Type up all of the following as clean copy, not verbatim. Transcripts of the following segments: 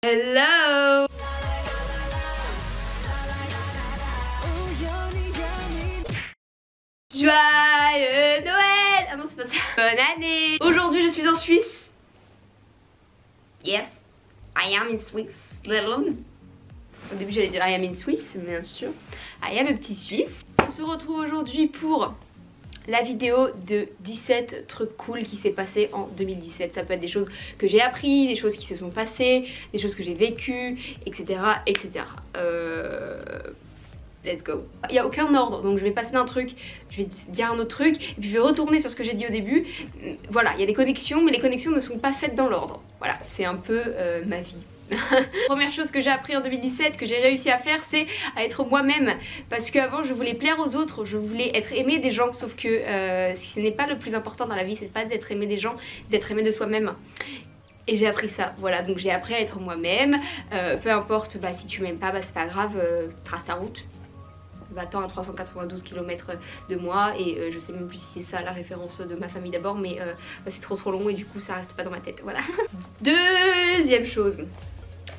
Hello! Joyeux Noël! Ah non, c'est pas ça. Bonne année! Aujourd'hui, je suis en Suisse. Yes, I am in Swiss. Au début, j'allais dire I am in Swiss, bien sûr. I am a petit Suisse. On se retrouve aujourd'hui pour la vidéo de 17 trucs cool qui s'est passé en 2017. Ça peut être des choses que j'ai appris, des choses qui se sont passées, des choses que j'ai vécues, etc. etc. Let's go. Il n'y a aucun ordre, donc je vais passer d'un truc, je vais dire un autre truc, et puis je vais retourner sur ce que j'ai dit au début. Voilà, il y a des connexions, mais les connexions ne sont pas faites dans l'ordre. Voilà, c'est un peu ma vie. Première chose que j'ai appris en 2017, que j'ai réussi à faire, c'est à être moi-même. Parce qu'avant je voulais plaire aux autres, je voulais être aimée des gens, sauf que ce n'est pas le plus important dans la vie, c'est pas d'être aimé des gens, d'être aimé de soi-même. Et j'ai appris ça, voilà, donc j'ai appris à être moi-même. Peu importe, bah, si tu m'aimes pas, bah, c'est pas grave, trace ta route. Va-t'en à 392 km de moi, et je sais même plus si c'est ça la référence de ma famille d'abord, mais bah, c'est trop long et du coup ça reste pas dans ma tête, voilà. Deuxième chose,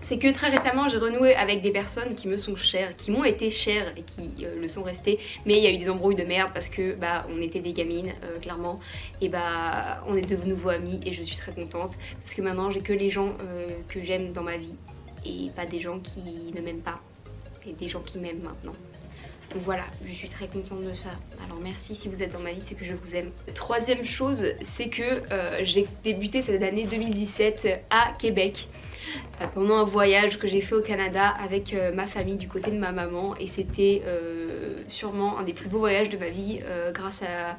c'est que très récemment j'ai renoué avec des personnes qui me sont chères, qui m'ont été chères et qui le sont restées, mais il y a eu des embrouilles de merde parce que bah on était des gamines clairement, et bah on est de nouveaux amis et je suis très contente parce que maintenant j'ai que les gens que j'aime dans ma vie et pas des gens qui ne m'aiment pas, et des gens qui m'aiment maintenant. Donc voilà, je suis très contente de ça. Alors merci si vous êtes dans ma vie, c'est que je vous aime. Troisième chose, c'est que j'ai débuté cette année 2017 à Québec pendant un voyage que j'ai fait au Canada avec ma famille du côté de ma maman, et c'était sûrement un des plus beaux voyages de ma vie. Grâce à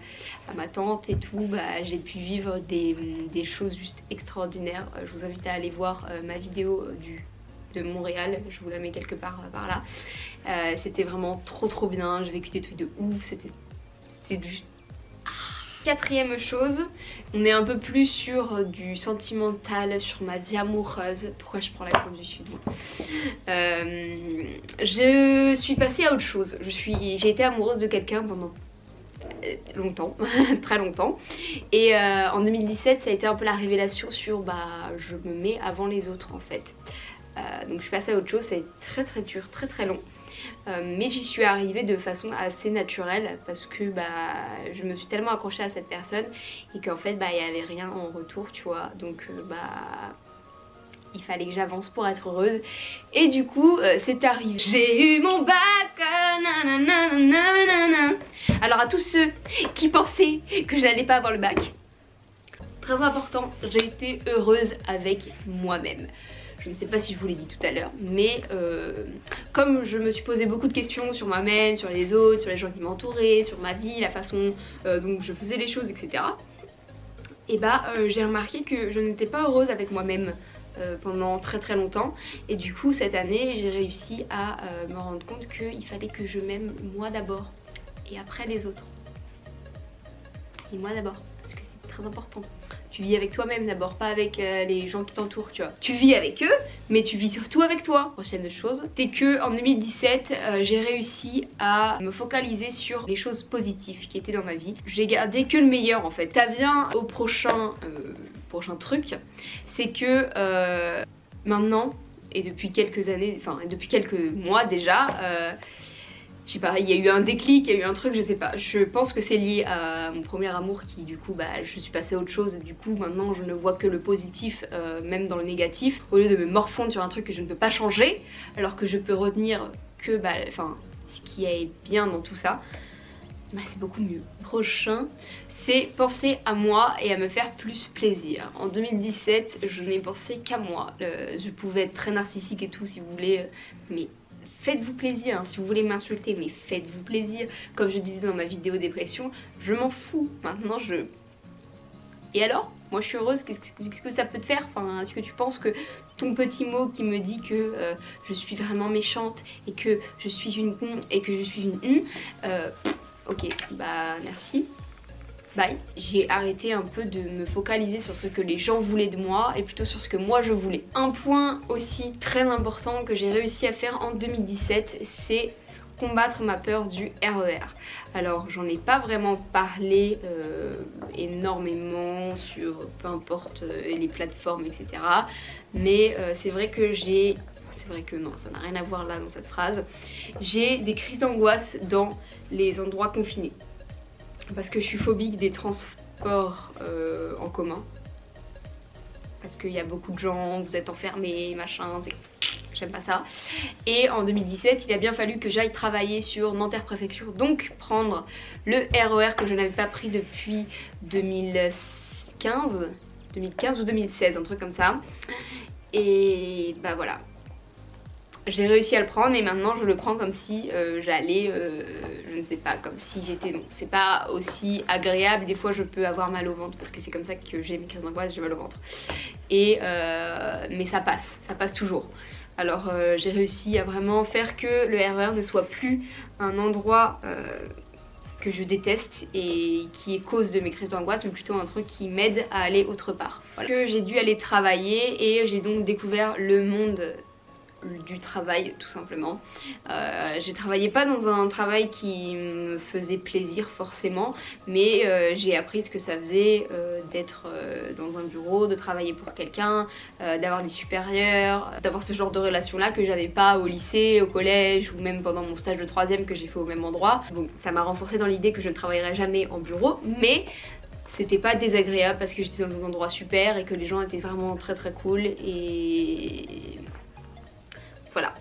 ma tante et tout, bah, j'ai pu vivre des choses juste extraordinaires. Je vous invite à aller voir ma vidéo de Montréal, je vous la mets quelque part par là. C'était vraiment trop bien, j'ai vécu des trucs de ouf, c'était juste... Quatrième chose, on est un peu plus sur du sentimental, sur ma vie amoureuse. Pourquoi je prends l'accent du sud? Je suis passée à autre chose. J'ai été amoureuse de quelqu'un pendant longtemps, très longtemps, et en 2017 ça a été un peu la révélation sur bah je me mets avant les autres en fait. Donc je suis passée à autre chose, ça a été très dur, très long. Mais j'y suis arrivée de façon assez naturelle parce que bah, je me suis tellement accrochée à cette personne et qu'en fait bah, il n'y avait rien en retour, tu vois. Donc bah, il fallait que j'avance pour être heureuse. Et du coup c'est arrivé. J'ai eu mon bac, nanana. Alors à tous ceux qui pensaient que je n'allais pas avoir le bac, très important, j'ai été heureuse avec moi-même. Je ne sais pas si je vous l'ai dit tout à l'heure, mais comme je me suis posé beaucoup de questions sur moi-même, sur les autres, sur les gens qui m'entouraient, sur ma vie, la façon dont je faisais les choses, etc. Et bah j'ai remarqué que je n'étais pas heureuse avec moi-même pendant très longtemps. Et du coup cette année j'ai réussi à me rendre compte qu'il fallait que je m'aime moi d'abord et après les autres. Et moi d'abord, parce que c'est très important. Tu vis avec toi-même d'abord, pas avec les gens qui t'entourent, tu vois. Tu vis avec eux, mais tu vis surtout avec toi. Prochaine chose, c'est que en 2017, j'ai réussi à me focaliser sur les choses positives qui étaient dans ma vie. J'ai gardé que le meilleur en fait. Ça vient au prochain truc, c'est que maintenant, et depuis quelques années, enfin depuis quelques mois déjà, je sais pas, il y a eu un déclic, il y a eu un truc, je sais pas. Je pense que c'est lié à mon premier amour qui du coup bah je suis passée à autre chose, et du coup maintenant je ne vois que le positif même dans le négatif, au lieu de me morfondre sur un truc que je ne peux pas changer, alors que je peux retenir que bah enfin ce qui est bien dans tout ça. Bah, c'est beaucoup mieux. Prochain, c'est penser à moi et à me faire plus plaisir. En 2017 je n'ai pensé qu'à moi. Je pouvais être très narcissique et tout si vous voulez, mais faites-vous plaisir, hein. Si vous voulez m'insulter, mais faites-vous plaisir. Comme je disais dans ma vidéo dépression, je m'en fous. Maintenant je... Et alors? Moi je suis heureuse, qu'est-ce que ça peut te faire? Enfin, est-ce que tu penses que ton petit mot qui me dit que je suis vraiment méchante et que je suis une con et que je suis une ok, bah merci. Bye. J'ai arrêté un peu de me focaliser sur ce que les gens voulaient de moi et plutôt sur ce que moi je voulais. Un point aussi très important que j'ai réussi à faire en 2017, c'est combattre ma peur du RER. Alors j'en ai pas vraiment parlé énormément sur peu importe les plateformes etc. Mais c'est vrai que c'est vrai que non, ça n'a rien à voir là dans cette phrase. J'ai des crises d'angoisse dans les endroits confinés. Parce que je suis phobique des transports en commun. Parce qu'il y a beaucoup de gens, vous êtes enfermés, machin, j'aime pas ça. Et en 2017, il a bien fallu que j'aille travailler sur Nanterre Préfecture, donc prendre le RER que je n'avais pas pris depuis 2015 ou 2016, un truc comme ça. Et bah voilà. J'ai réussi à le prendre et maintenant je le prends comme si j'allais, je ne sais pas, comme si j'étais... Non, c'est pas aussi agréable, des fois je peux avoir mal au ventre parce que c'est comme ça que j'ai mes crises d'angoisse, j'ai mal au ventre. Et mais ça passe toujours. Alors j'ai réussi à vraiment faire que le RER ne soit plus un endroit que je déteste et qui est cause de mes crises d'angoisse, mais plutôt un truc qui m'aide à aller autre part. Voilà. Que j'ai dû aller travailler et j'ai donc découvert le monde du travail tout simplement. J'ai travaillé pas dans un travail qui me faisait plaisir forcément, mais j'ai appris ce que ça faisait d'être dans un bureau, de travailler pour quelqu'un, d'avoir des supérieurs, d'avoir ce genre de relation là que j'avais pas au lycée, au collège ou même pendant mon stage de 3ème que j'ai fait au même endroit. Bon, ça m'a renforcé dans l'idée que je ne travaillerai jamais en bureau, mais c'était pas désagréable parce que j'étais dans un endroit super et que les gens étaient vraiment très très cool et... Voilà.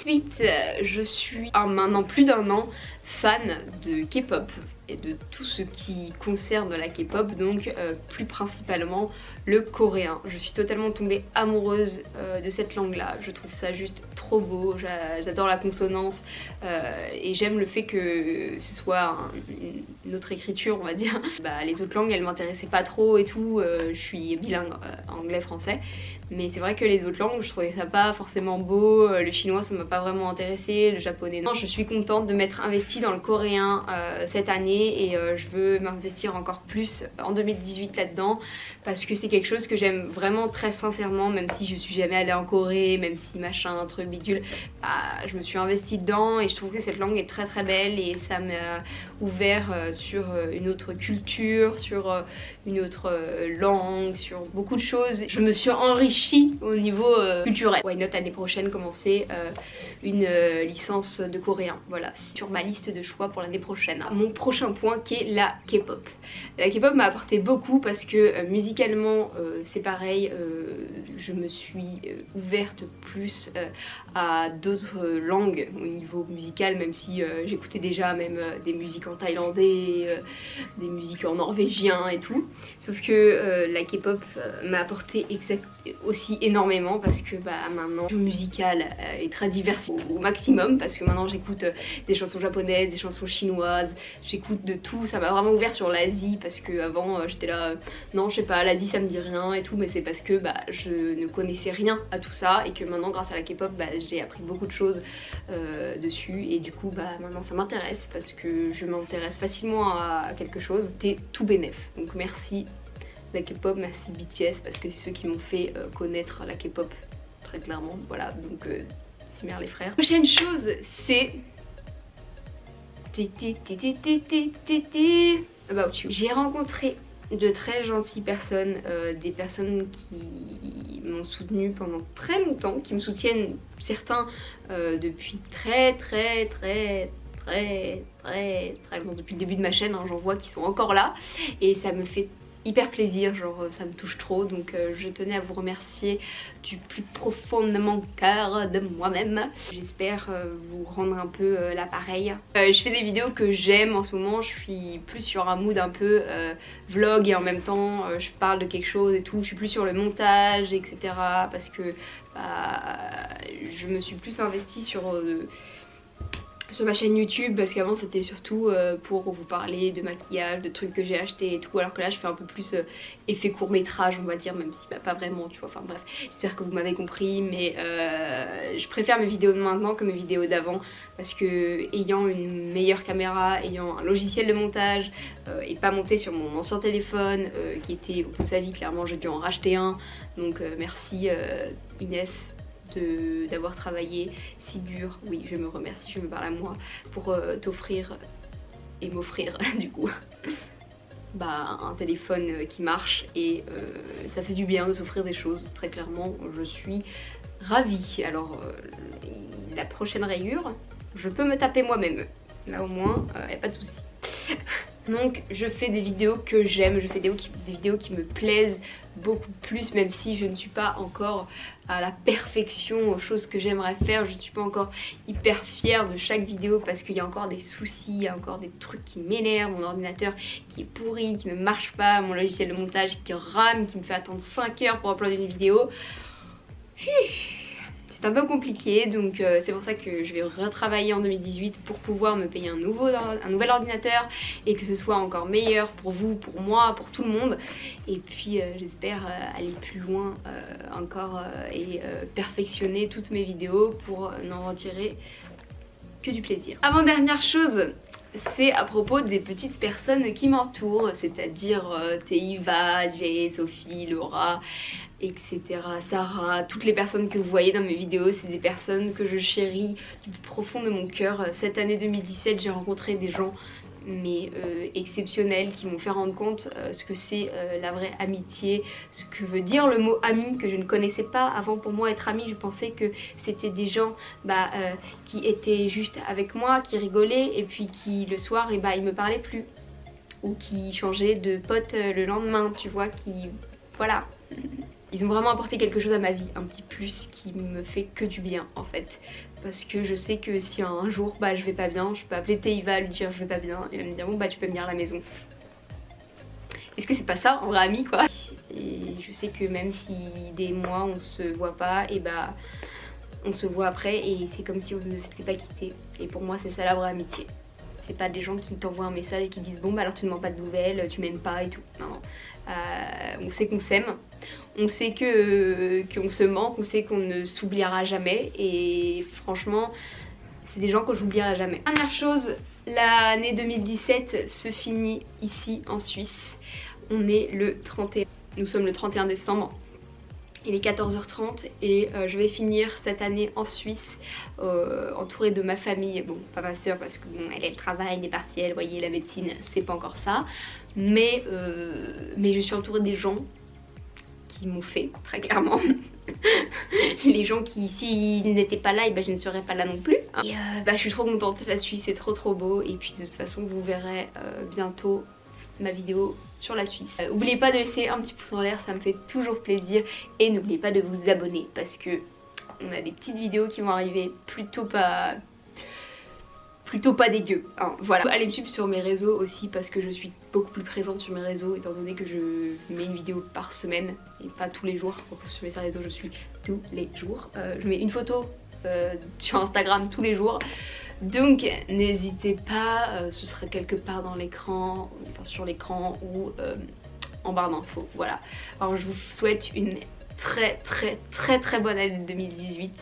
Ensuite, je suis maintenant plus d'un an fan de K-pop et de tout ce qui concerne la K-pop, donc plus principalement le coréen. Je suis totalement tombée amoureuse de cette langue-là. Je trouve ça juste trop beau, j'adore la consonance et j'aime le fait que ce soit une autre écriture, on va dire. Bah, les autres langues, elles m'intéressaient pas trop et tout. Je suis bilingue anglais-français, mais c'est vrai que les autres langues, je trouvais ça pas forcément beau. Le chinois, ça m'a pas vraiment intéressé, le japonais non. Je suis contente de m'être investie dans le coréen cette année et je veux m'investir encore plus en 2018 là-dedans parce que c'est quelque chose que j'aime vraiment très sincèrement, même si je suis jamais allée en Corée, même si machin, truc bidule, bah, je me suis investie dedans et je trouve que cette langue est très très belle et ça m'a ouvert sur une autre culture, sur une autre langue, sur beaucoup de choses. Je me suis enrichie au niveau culturel. Why not l'année prochaine commencer une licence de coréen. Voilà, c'est sur ma liste de choix pour l'année prochaine. Mon prochain point qui est la K-pop. La K-pop m'a apporté beaucoup parce que musicalement c'est pareil, je me suis ouverte plus à d'autres langues au niveau musical, même si j'écoutais déjà même des musiques en thaïlandais, des musiques en norvégien et tout. Sauf que la K-pop m'a apporté aussi énormément parce que bah, maintenant le musical est très diversifié au maximum parce que maintenant j'écoute des chansons japonaises, des chansons chinoises, j'écoute de tout. Ça m'a vraiment ouvert sur l'Asie parce que avant j'étais là non je sais pas, l'Asie ça me dit rien et tout, mais c'est parce que bah, je ne connaissais rien à tout ça et que maintenant grâce à la K-pop bah, j'ai appris beaucoup de choses dessus et du coup bah, maintenant ça m'intéresse parce que je m'intéresse facilement à quelque chose. C'était tout bénef, donc merci la K-pop, merci BTS parce que c'est ceux qui m'ont fait connaître la K-pop très clairement. Voilà, donc Simer les frères. Prochaine chose c'est j'ai rencontré de très gentilles personnes, des personnes qui m'ont soutenue pendant très longtemps, qui me soutiennent certains depuis très longtemps, depuis le début de ma chaîne, hein, j'en vois qui sont encore là et ça me fait hyper plaisir, genre ça me touche trop, donc je tenais à vous remercier du plus profondément cœur de moi-même. J'espère vous rendre un peu l'appareil. Je fais des vidéos que j'aime en ce moment, je suis plus sur un mood un peu vlog et en même temps je parle de quelque chose et tout, je suis plus sur le montage etc. parce que bah, je me suis plus investie sur ma chaîne YouTube parce qu'avant c'était surtout pour vous parler de maquillage, de trucs que j'ai acheté et tout, alors que là je fais un peu plus effet court métrage on va dire, même si bah, pas vraiment tu vois, enfin bref, j'espère que vous m'avez compris, mais je préfère mes vidéos de maintenant que mes vidéos d'avant parce que ayant une meilleure caméra, ayant un logiciel de montage et pas monté sur mon ancien téléphone qui était au bout de sa vie, clairement j'ai dû en racheter un, donc merci Inès d'avoir travaillé si dur. Oui, je me remercie, je me parle à moi pour t'offrir et m'offrir du coup bah, un téléphone qui marche et ça fait du bien de s'offrir des choses. Très clairement, je suis ravie. Alors la prochaine rayure, je peux me taper moi-même. Là au moins, y a pas de souci. Donc je fais des vidéos que j'aime, je fais des vidéos qui me plaisent beaucoup plus, même si je ne suis pas encore à la perfection aux choses que j'aimerais faire. Je ne suis pas encore hyper fière de chaque vidéo parce qu'il y a encore des soucis, il y a encore des trucs qui m'énervent, mon ordinateur qui est pourri, qui ne marche pas, mon logiciel de montage qui rame, qui me fait attendre 5 heures pour uploader une vidéo. C'est un peu compliqué, donc c'est pour ça que je vais retravailler en 2018 pour pouvoir me payer un nouvel ordinateur et que ce soit encore meilleur pour vous, pour moi, pour tout le monde. Et puis j'espère aller plus loin encore et perfectionner toutes mes vidéos pour n'en retirer que du plaisir. Avant-dernière chose, c'est à propos des petites personnes qui m'entourent, c'est-à-dire Teiva, Jay, Sophie, Laura, etc. Sarah, toutes les personnes que vous voyez dans mes vidéos, c'est des personnes que je chéris du plus profond de mon cœur. Cette année 2017, j'ai rencontré des gens exceptionnels qui m'ont fait rendre compte ce que c'est la vraie amitié, ce que veut dire le mot ami que je ne connaissais pas avant. Pour moi, être ami, je pensais que c'était des gens qui étaient juste avec moi, qui rigolaient et puis qui le soir ils me parlaient plus, ou qui changeaient de pote le lendemain, tu vois, qui voilà. Ils ont vraiment apporté quelque chose à ma vie, un petit plus qui me fait que du bien en fait. Parce que je sais que si un jour je vais pas bien, je peux appeler Teiva, lui dire je vais pas bien, et elle va me dire bon tu peux venir à la maison. Est-ce que c'est pas ça en vrai ami quoi? Et je sais que même si des mois on se voit pas, et on se voit après et c'est comme si on ne s'était pas quitté. Et pour moi c'est ça la vraie amitié. C'est pas des gens qui t'envoient un message et qui disent bon alors tu ne demandes pas de nouvelles, tu m'aimes pas et tout. Non, non. On sait qu'on s'aime, on sait qu'on se manque, on sait qu'on ne s'oubliera jamais et franchement c'est des gens que j'oublierai jamais. Dernière chose, l'année 2017 se finit ici en Suisse. On est le 31, nous sommes le 31 décembre. Il est 14h30 et je vais finir cette année en Suisse entourée de ma famille. Bon, pas ma soeur parce que bon, elle travaille, des partiels, vous voyez, la médecine, c'est pas encore ça. Mais je suis entourée des gens qui m'ont fait, très clairement. Les gens qui, s'ils n'étaient pas là, et je ne serais pas là non plus. Et je suis trop contente, la Suisse c'est trop beau. Et puis de toute façon, vous verrez bientôt ma vidéo sur la Suisse. N'oubliez pas de laisser un petit pouce en l'air, ça me fait toujours plaisir. Et n'oubliez pas de vous abonner parce que on a des petites vidéos qui vont arriver plutôt pas dégueu, hein, voilà. Allez me suivre sur mes réseaux aussi parce que je suis beaucoup plus présente sur mes réseaux étant donné que je mets une vidéo par semaine et pas tous les jours. Sur mes réseaux je suis tous les jours. Je mets une photo sur Instagram tous les jours. Donc n'hésitez pas, ce sera quelque part dans l'écran, enfin sur l'écran ou en barre d'infos, voilà. Alors je vous souhaite une très bonne année 2018.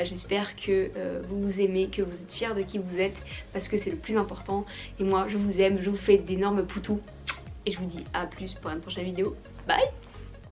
J'espère que vous aimez, que vous êtes fiers de qui vous êtes parce que c'est le plus important. Et moi je vous aime, je vous fais d'énormes poutous et je vous dis à plus pour une prochaine vidéo. Bye.